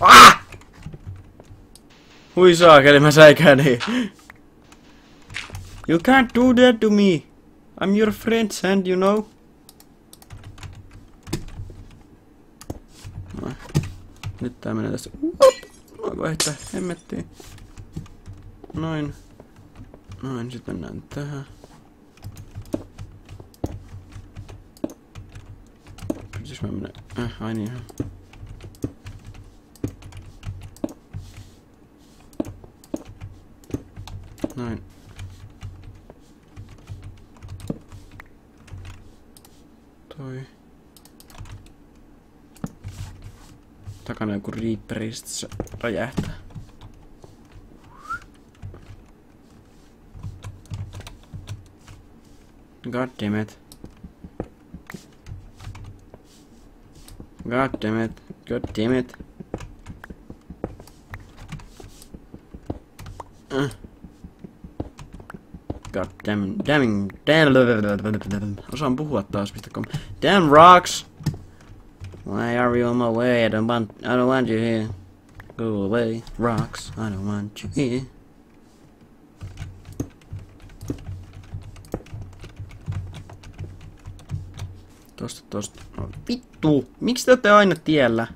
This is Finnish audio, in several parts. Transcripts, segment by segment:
Ah! Hui saakeli, mä säikäni. You can't do that to me. I'm your friend, and you know. No. Nyt tää menee tässä. Voiko heittää hemmettiin? Noin. Noin, sit mennään tähän. Siis mä menen. Ai niin. Noin. Toi. Takana joku Reaperi, sit se räjähtää. God damn it. God damn it. God damn it. God damn. Osaan puhua taas, .com. Damn rocks! Why are you on my way? I don't want you here. Go away, rocks. I don't want you here. Tosta. No, vittu! Miksi te olette aina tiellä?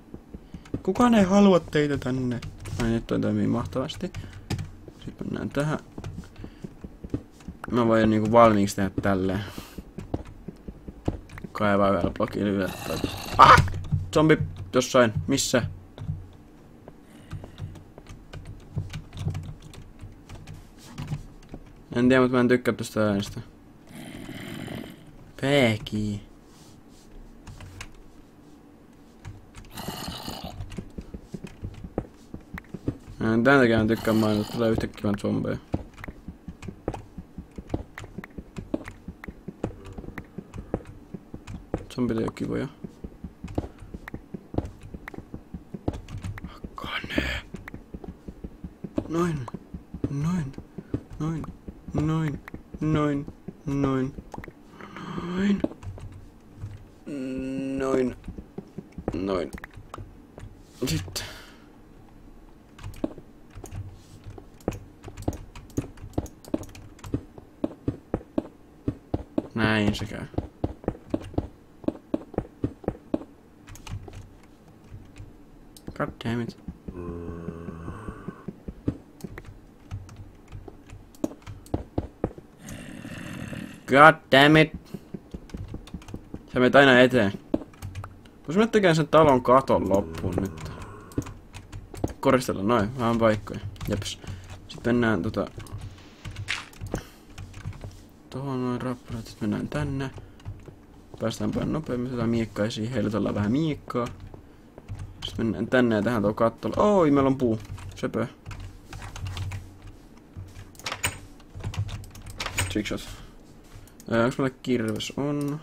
Kukaan ei halua teitä tänne. Ai nyt toi toimii mahtavasti. Sitten mennään tähän. Mä voin niinku valmiiksi tehdä tälleen. Kaivaa vielä blokin ylös. Ah! Zombi jossain. Missä? En tiedä, mutta mä en tykkää tosta äänestä. Peki. Tän takia en tykkää mainita, että tulee yhtäkkiä vaan zombeja. Zombit ei oo kivoja. Kane. Noin. Sitten. Näin se käy. God damn it. God damn it. Sä menet aina eteen. Vois mä tekemään sen talon katon loppuun nyt. Koristella noin, vähän paikkoja. Jeps. Sitten mennään tohon noin rappurat, sit mennään tänne. Päästään paljon nopeammin tätä miekkaisiin, heilutellaan vähän miekkaa. Sitten mennään tänne ja tähän tuo kattolle. Oi, meillä on puu. Söpö. Trickshot. Onks meillä kirves? On.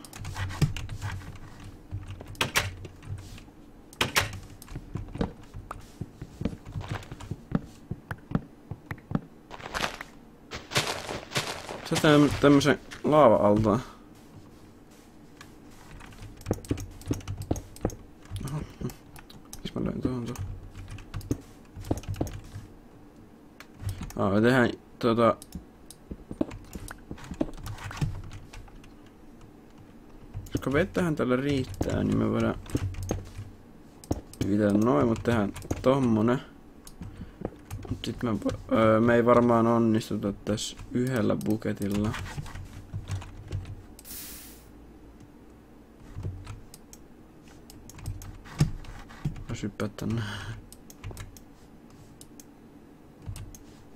Sä tämmösen laava-altaan. Oho. Miks mä löin tuohon? Me tehdään koska vettähän tällä riittää, niin me voidaan pitää noin, mutta tehdään tommonen. Mut sit me ei varmaan onnistuta tässä yhdellä buketilla. Vois hyppää tänne.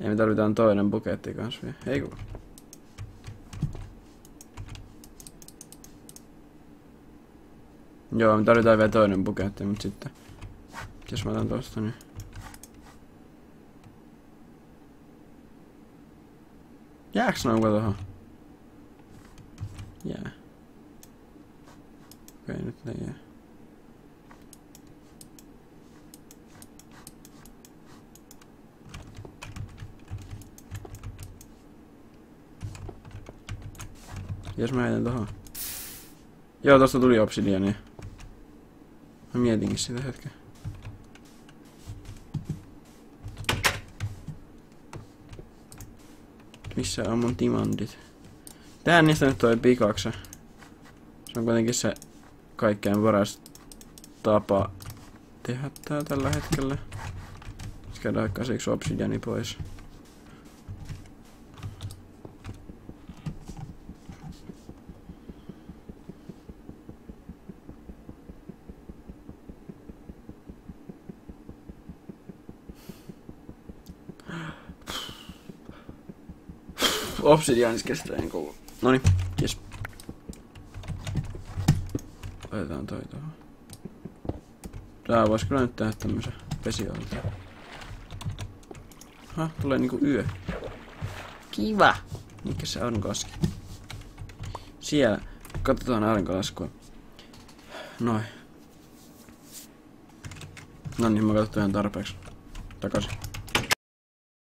Ei, me tarvitaan toinen buketti kans vielä. Ei ku. Joo, me tarvitaan vielä toinen buketti, mut sitten jos mä otan tosta niin. Jääks nauka tohon? Jää. Okei, nyt ne jää. Jos mä heitän tohon. Joo, tosta tuli obsidiania. Mä mietinkin sitä hetken. Missä on mun timantit? Tää niistä nyt toi pikakse. Se on kuitenkin se kaikkein paras tapa tehdä tää tällä hetkellä. Sitten käydään kasiksi obsidiani pois. Obsidianis kestää niin kovaa. Noniin, jes. Otetaan toi tuohon. Tää vois kyllä nyt tehdä tämmösen vesialta. Aha, tulee niinku yö. Kiva! Mikä se aurinkolasku? Siellä. Katsotaan aurinkolaskua. Noin. Noniin, mä katsoin ihan tarpeeksi. Takaisin.